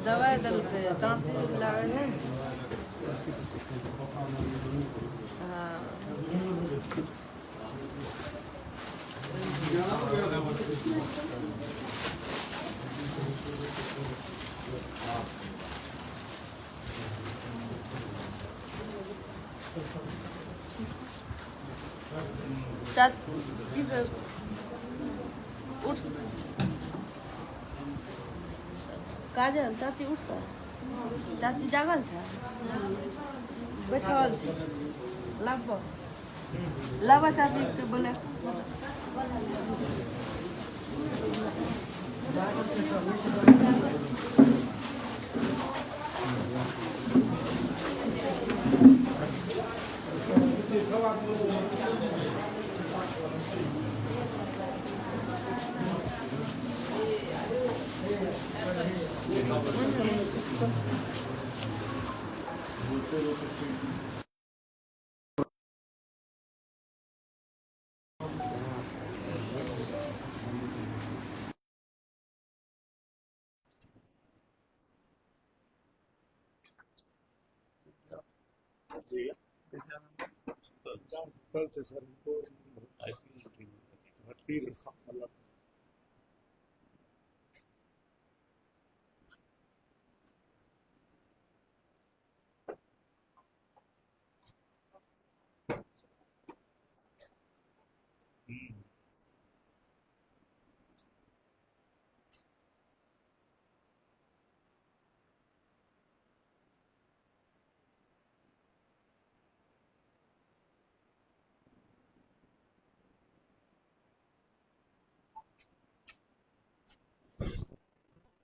दवाई दल के दांती लागल है। हाँ चाची उठ काजल चाची उठ कर चाची जागल छै बैठल छै लाबा चाची के बोले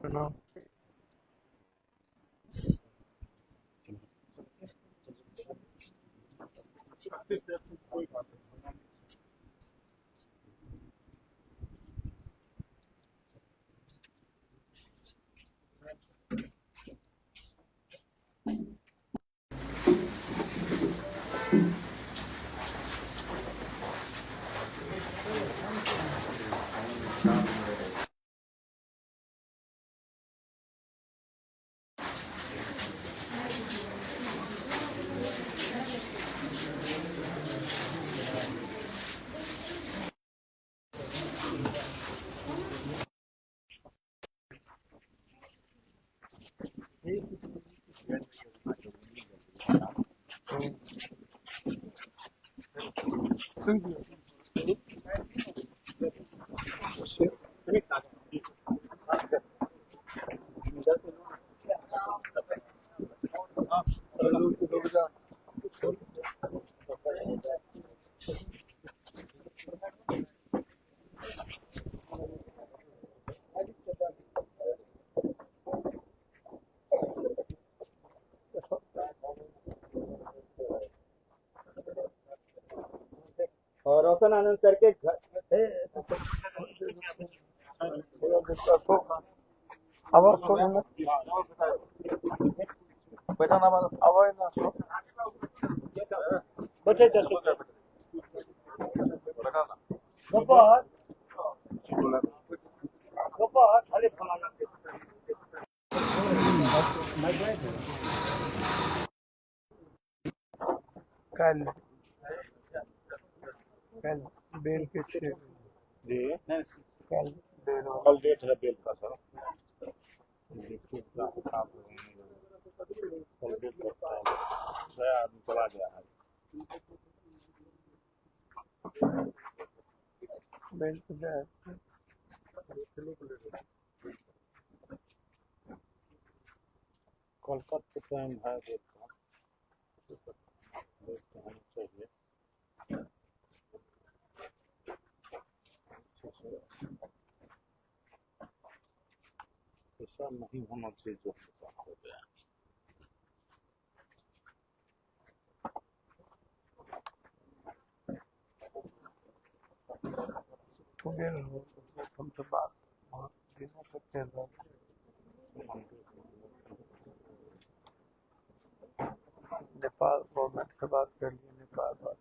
प्रणाम। कोई बात नहीं। Thank you. और रोशन आनंद सर के घर आवाज थोड़ा ना बेटा ना आवाज ना बचे कल कल बेल के छे जी कल बेल कल डेट है बेल का सर देखिए क्या काम कल डेट लगता है 6 आदमी चला गया है बेल पे जाए कल तक के टाइम है डेट का डेट तो होना चाहिए ऐसा नहीं होना चाहिए जो ऐसा हो गया तो बेल हो तुमसे बात बहुत दिनों से कर रहा था नेपाल गवर्नमेंट से बात कर ली नेपाल बात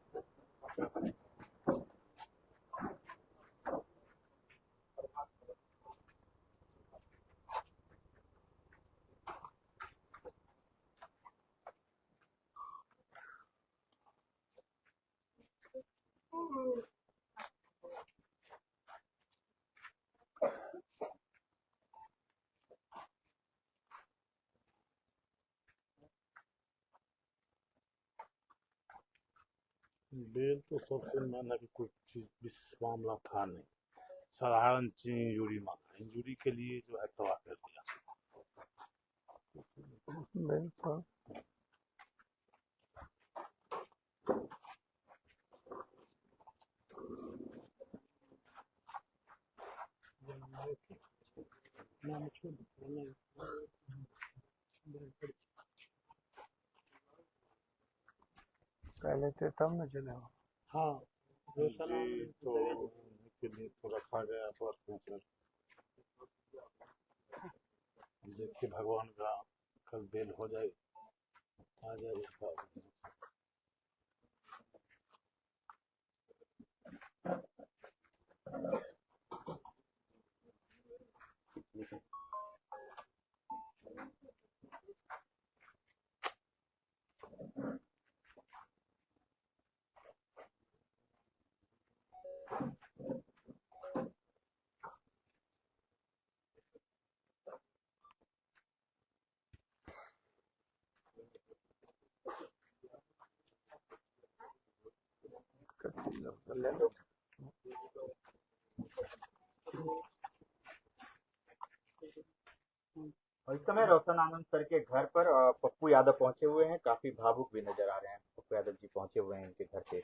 बेल तो सबसे माना कि कोई चीज विशेष मामला था नहीं साधारण इंजूरी मांगा इंजूरी के लिए जो है तबाह कर दिया बेल तो पहले थे तब न चले हो हाँ जी तो के लिए तो रखा गया बस में फिर देखिए भगवान का कल बेल हो जाए आ जाए उसका ले लो और इस समय रोशन आनंद सर के घर पर पप्पू यादव पहुंचे हुए हैं काफी भावुक भी नजर आ रहे हैं पप्पू यादव जी पहुंचे हुए हैं इनके घर पे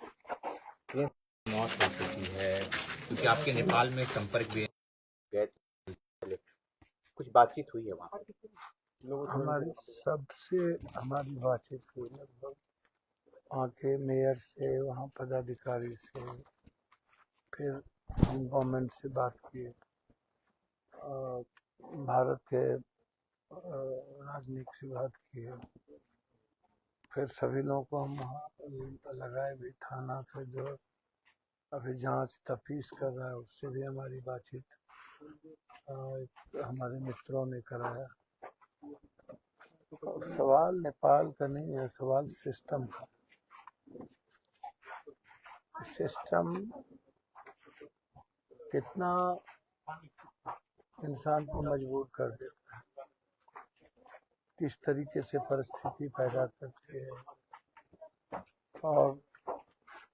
मौत हो चुकी है क्योंकि आपके नेपाल में संपर्क भी गए थे। कुछ बातचीत हुई है वहाँ हमारी बातचीत हुई लगभग वहाँ के मेयर से वहाँ पदाधिकारी से फिर हम गवर्नमेंट से बात किए भारत के राजनीति से बात किए फिर सभी लोगों को हम वहाँ लगाए भी थाना से जो अभी जांच तफ्तीश कर रहा है उससे भी हमारी बातचीत हमारे मित्रों ने कराया और सवाल नेपाल का नहीं है सवाल सिस्टम का सिस्टम कितना इंसान को मजबूर कर देता है किस तरीके से परिस्थिति पैदा करती है और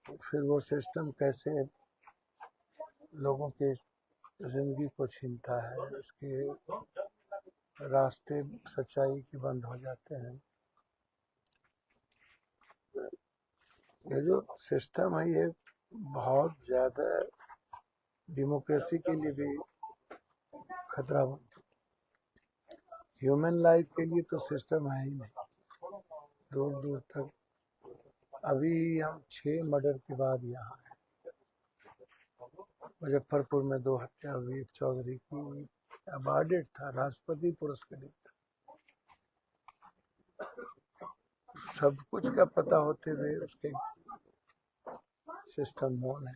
फिर वो सिस्टम कैसे लोगों की जिंदगी को छीनता है उसके रास्ते सच्चाई के बंद हो जाते हैं ये जो सिस्टम है ये बहुत ज़्यादा डेमोक्रेसी के लिए भी खतरा बन ह्यूमन लाइफ के लिए तो सिस्टम है ही नहीं दूर दूर तक अभी हम 6 मर्डर के बाद यहाँ हैं मुजफ्फरपुर में 2 हत्या हुई एक चौधरी की अवार्डेड था, राष्ट्रपति पुरस्कृत था। सब कुछ का पता होते हुए उसके सिस्टम ऑन है।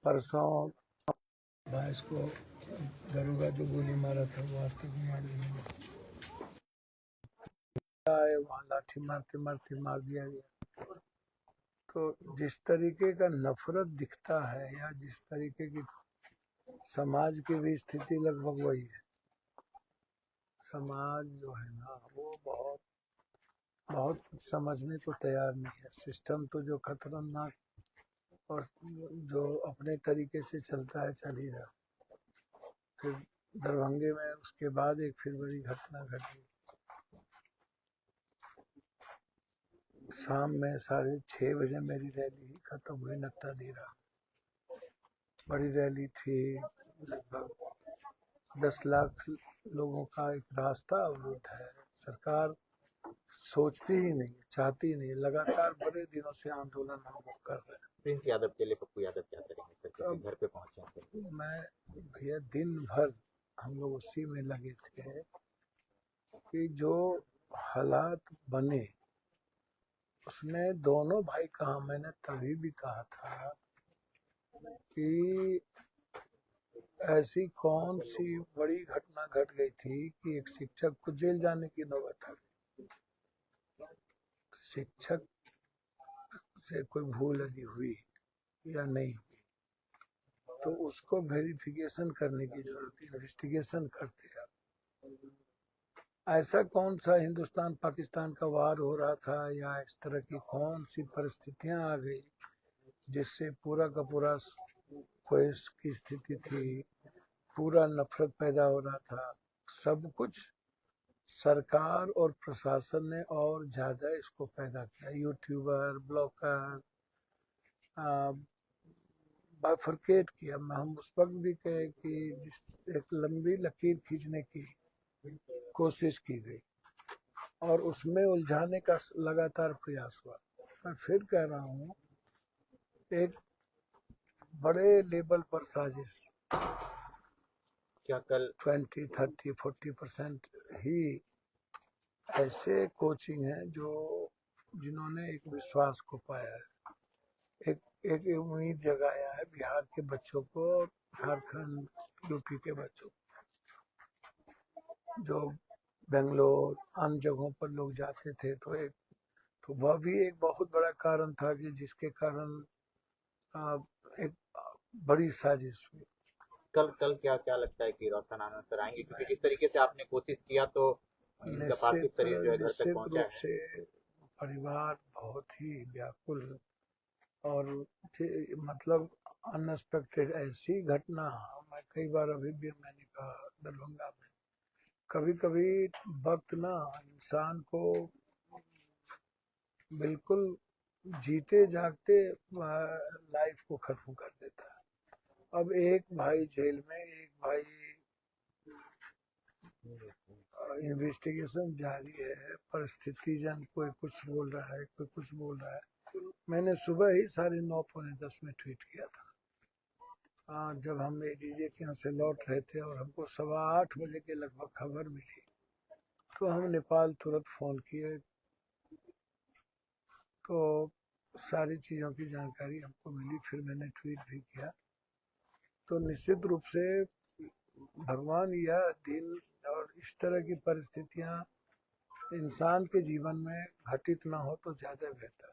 परसों बाईस को दरोगा जो गोली मारा था वो आज तक आए, वहाँ लाठी मारते मारते मार दिया गया। तो जिस तरीके का नफरत दिखता है या जिस तरीके की समाज की भी स्थिति लगभग वही है। समाज जो है ना वो बहुत बहुत समझने को तैयार नहीं है। सिस्टम तो जो खतरनाक और जो अपने तरीके से चलता है चल ही रहा। फिर दरभंगे में उसके बाद एक फिर बड़ी घटना घटी। शाम में 6:30 बजे मेरी रैली खत्म हुई नक्ता दीरा। बड़ी रैली थी, लगभग 10 लाख लोगों का एक रास्ता अवरुद्ध है। सरकार सोचती ही नहीं, चाहती ही नहीं, लगातार बड़े दिनों से आंदोलन हम लोग कर रहे हैं। प्रिंस यादव के लिए पप्पू यादव क्या करेंगे सर, क्योंकि घर पे पहुंचे हैं सर? मैं भैया दिन भर हम लोग उसी में लगे थे कि जो हालात बने उसमें दोनों भाई कहा। मैंने तभी भी कहा था कि ऐसी कौन सी बड़ी घटना घट गई थी कि एक शिक्षक को जेल जाने की नौबत आ गई। शिक्षक से कोई भूल यदि हुई या नहीं हुई तो उसको वेरिफिकेशन करने की जरूरत है, इन्वेस्टिगेशन करते हैं। ऐसा कौन सा हिंदुस्तान पाकिस्तान का वार हो रहा था या इस तरह की कौन सी परिस्थितियां आ गई जिससे पूरा का पूरा क्वेश की स्थिति थी, पूरा नफरत पैदा हो रहा था। सब कुछ सरकार और प्रशासन ने और ज्यादा इसको पैदा किया। यूट्यूबर, ब्लॉगर बाइफरकेट किया। हम उस वक्त भी कहे कि जिस एक लंबी लकीर खींचने की कोशिश की गई और उसमें उलझाने का लगातार प्रयास हुआ। मैं फिर कह रहा हूँ, एक बड़े लेवल पर साजिश। क्या कल 20, 30, 40% ही ऐसे कोचिंग हैं जो जिन्होंने एक विश्वास को पाया है, एक उम्मीद जगाया है बिहार के बच्चों को और झारखंड, यूपी के बच्चों जो बेंगलोर अन्य जगहों पर लोग जाते थे। तो वह भी एक बहुत बड़ा कारण था कि जिसके कारण एक बड़ी साजिश हुई। कल क्या क्या लगता है कि रोशन आनंद सर आएंगे, क्योंकि जिस तरीके से आपने कोशिश किया तो इनका पार्थिव शरीर जो है घर तक पहुंचा रूप है। से परिवार बहुत ही व्याकुल और मतलब अनएक्सपेक्टेड ऐसी घटना। मैं कई बार अभी भी मैंने कहा दरभंगा में कभी कभी वक्त ना इंसान को बिल्कुल जीते जागते लाइफ को खत्म कर देता है। अब एक भाई जेल में, एक भाई इन्वेस्टिगेशन जारी है, परिस्थिति जन कोई कुछ बोल रहा है, कोई कुछ बोल रहा है। मैंने सुबह ही 9:30 पौने 10 में ट्वीट किया था। जब हम डीजे के यहाँ से लौट रहे थे और हमको 8:15 बजे के लगभग खबर मिली तो हम नेपाल तुरंत फ़ोन किए। तो सारी चीज़ों की जानकारी हमको मिली, फिर मैंने ट्वीट भी किया। तो निश्चित रूप से भगवान यह दिन और इस तरह की परिस्थितियाँ इंसान के जीवन में घटित ना हो तो ज़्यादा बेहतर।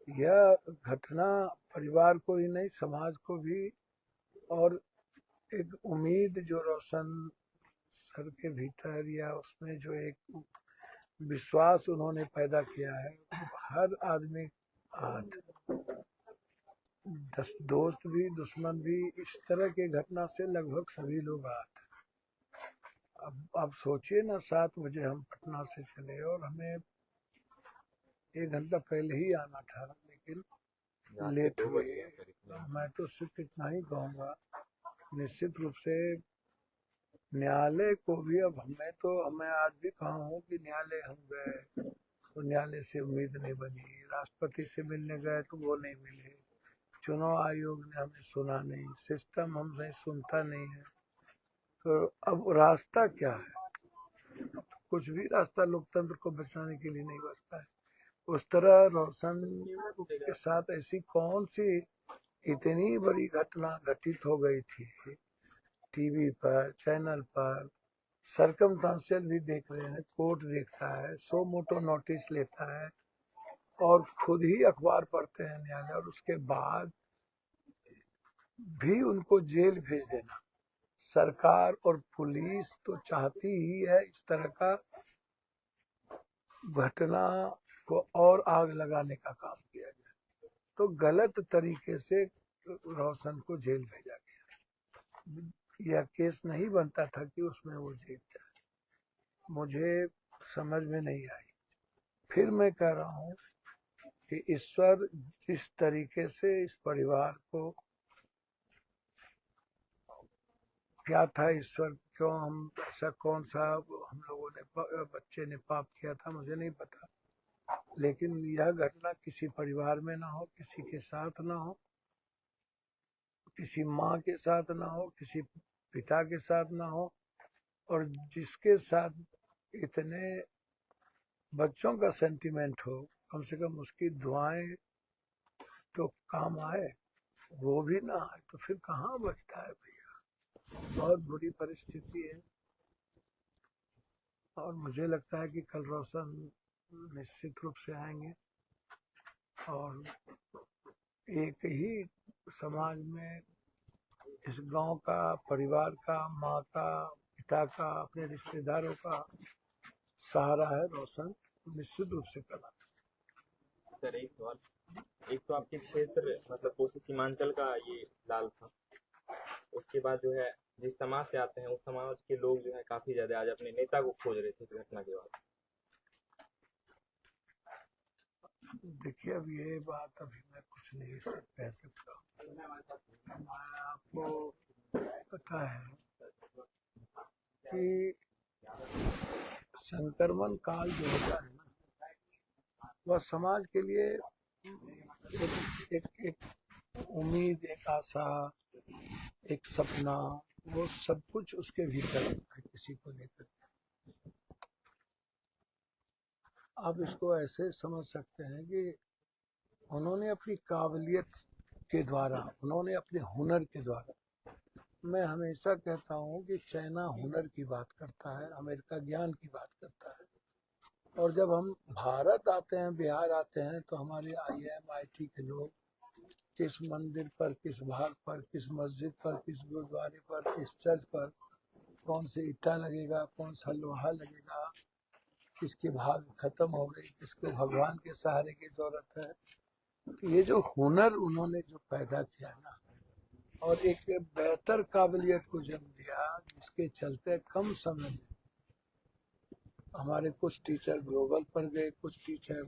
यह घटना परिवार को ही नहीं समाज को भी, और एक उम्मीद जो रोशन सर के भीतर या उसमें जो एक विश्वास उन्होंने पैदा किया है, हर आदमी आज दोस्त भी दुश्मन भी इस तरह के घटना से लगभग सभी लोग आते। अब सोचिए ना, 7 बजे हम पटना से चले और हमें 1 घंटा पहले ही आना था, लेकिन लेट हुए। मैं तो सिर्फ इतना ही कहूँगा, निश्चित रूप से न्यायालय को भी, अब मैं आज भी कहा हूँ कि न्यायालय हम गए तो न्यायालय से उम्मीद नहीं बनी, राष्ट्रपति से मिलने गए तो वो नहीं मिले, चुनाव आयोग ने हमें सुना नहीं, सिस्टम हमसे सुनता नहीं है। तो अब रास्ता क्या है? कुछ भी रास्ता लोकतंत्र को बचाने के लिए नहीं बचता है। उस तरह रोशन के साथ ऐसी कौन सी इतनी बड़ी घटना घटित हो गई थी, टीवी पर, चैनल पर, सरकमस्टांशियल भी देख रहे हैं, कोर्ट देखता है, सो मोटो नोटिस लेता है और खुद ही अखबार पढ़ते हैं न्यायालय, और उसके बाद भी उनको जेल भेज देना। सरकार और पुलिस तो चाहती ही है इस तरह का घटना को और आग लगाने का काम किया जाए, तो गलत तरीके से रोशन को जेल भेजा गया। यह केस नहीं बनता था कि उसमें वो जीत जाए। मुझे समझ में नहीं आई। फिर मैं कह रहा हूँ कि ईश्वर जिस तरीके से इस परिवार को, क्या था ईश्वर, क्यों हम ऐसा कौन सा हम लोगों ने बच्चे ने पाप किया था मुझे नहीं पता, लेकिन यह घटना किसी परिवार में ना हो, किसी के साथ ना हो, किसी माँ के साथ ना हो, किसी पिता के साथ ना हो, और जिसके साथ इतने बच्चों का सेंटिमेंट हो, कम से कम उसकी दुआएं तो काम आए, वो भी ना आए तो फिर कहाँ बचता है भैया। बहुत बुरी परिस्थिति है, और मुझे लगता है कि कल रोशन निश्चित रूप से आएंगे, और एक ही समाज में इस गांव का, परिवार का, माँ का, पिता का, अपने रिश्तेदारों का सहारा है रोशन, निश्चित रूप से कला। सर एक सवाल, एक तो आपके क्षेत्र मतलब कोसी सीमांचल का ये लाल था, उसके बाद जो है जिस समाज से आते हैं उस समाज के लोग जो है काफी ज्यादा आज अपने नेता को खोज रहे थे इस घटना के बाद। देखिए, अब ये बात अभी मैं कुछ नहीं कह सकता। मैं आपको पता है कि संक्रमण काल जो होता है ना, वह समाज के लिए एक उम्मीद, एक आशा, एक सपना, वो सब कुछ उसके भीतर है किसी को लेकर। आप इसको ऐसे समझ सकते हैं कि उन्होंने अपनी काबिलियत के द्वारा, उन्होंने अपने हुनर के द्वारा, मैं हमेशा कहता हूँ कि चाइना हुनर की बात करता है, अमेरिका ज्ञान की बात करता है, और जब हम भारत आते हैं, बिहार आते हैं, तो हमारे IIM IT के लोग किस मंदिर पर, किस भाग पर, किस मस्जिद पर, किस गुरुद्वारे पर, किस चर्च पर कौन से ईटा लगेगा, कौन सा लोहा लगेगा, किसकी भाग खत्म हो गई, किसको भगवान के सहारे की जरूरत है। तो ये जो हुनर उन्होंने जो पैदा किया ना, और एक बेहतर काबिलियत को जन्म दिया, जिसके चलते कम समय में हमारे कुछ टीचर ग्लोबल पर गए, कुछ टीचर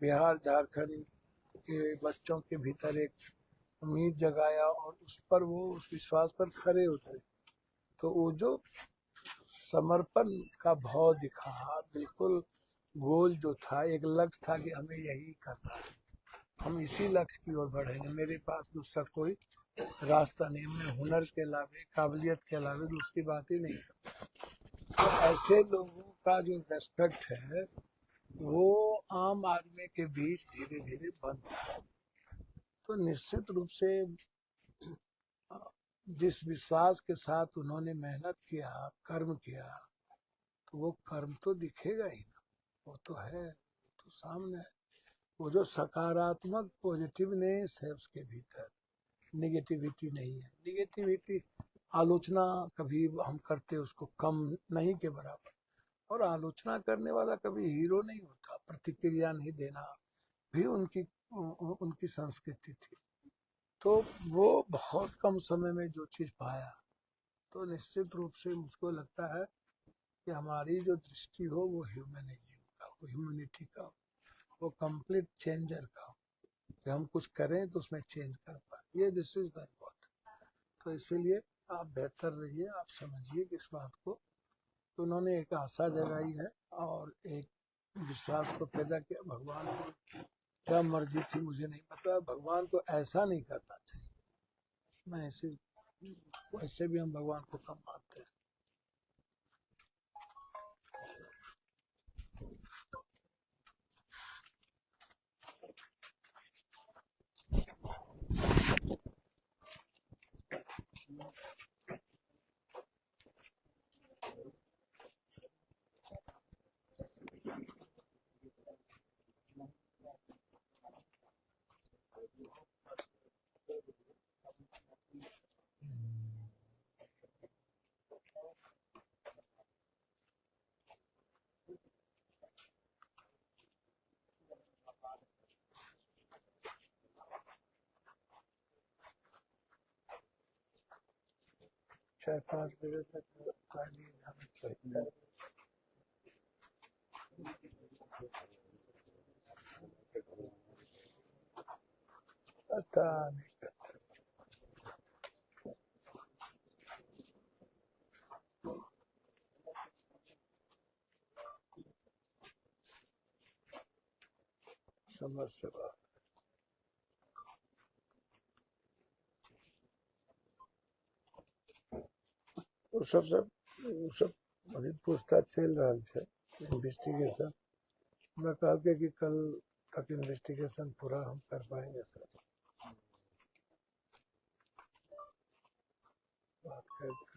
बिहार झारखंड के बच्चों के भीतर एक उम्मीद जगाया, और उस पर वो उस विश्वास पर खरे उतरे। तो वो जो समर्पण का भाव दिखा, बिल्कुल गोल जो था, एक लक्ष्य था कि हमें यही करना है, हम इसी लक्ष्य की ओर बढ़ेंगे, मेरे पास दूसरा कोई रास्ता नहीं, मैं हुनर के अलावे, काबिलियत के अलावे दूसरी बात ही नहीं करता। तो ऐसे लोगों का जो रेस्पेक्ट है, वो आम आदमी के बीच धीरे धीरे बनता है। तो निश्चित रूप से जिस विश्वास के साथ उन्होंने मेहनत किया, कर्म किया, तो वो कर्म तो दिखेगा ही ना, वो तो है, तो सामने है। वो जो सकारात्मक पॉजिटिवनेस है उसके भीतर, निगेटिविटी नहीं है। निगेटिविटी, आलोचना कभी हम करते उसको कम नहीं के बराबर, और आलोचना करने वाला कभी हीरो नहीं होता। प्रतिक्रिया नहीं देना भी उनकी संस्कृति थी। तो वो बहुत कम समय में जो चीज पाया, तो निश्चित रूप से मुझको लगता है कि हमारी जो दृष्टि हो वो ह्यूमनिज्म का, वो ह्यूमनिटी का, वो कंप्लीट चेंजर का, कि हम कुछ करें तो उसमें चेंज कर पाए, ये दिस इज द इम्पोर्टेंट। तो इसीलिए आप बेहतर रहिए, आप समझिए कि इस बात को, तो उन्होंने एक आशा जगाई है और एक विश्वास को पैदा किया। भगवान को क्या मर्जी थी मुझे नहीं पता, भगवान को ऐसा नहीं करना चाहिए। मैं ऐसे, वैसे भी हम भगवान को कम मानते हैं, चार 5 बजे तक खाली जाना चाहिए। पता नहीं। समझ से बात। वो सब अभी पूछताछ चल रहा है, इन्वेस्टिगेशन। मैं कहते कि कल तक इन्वेस्टिगेशन पूरा हम कर पाएंगे सर। बात कर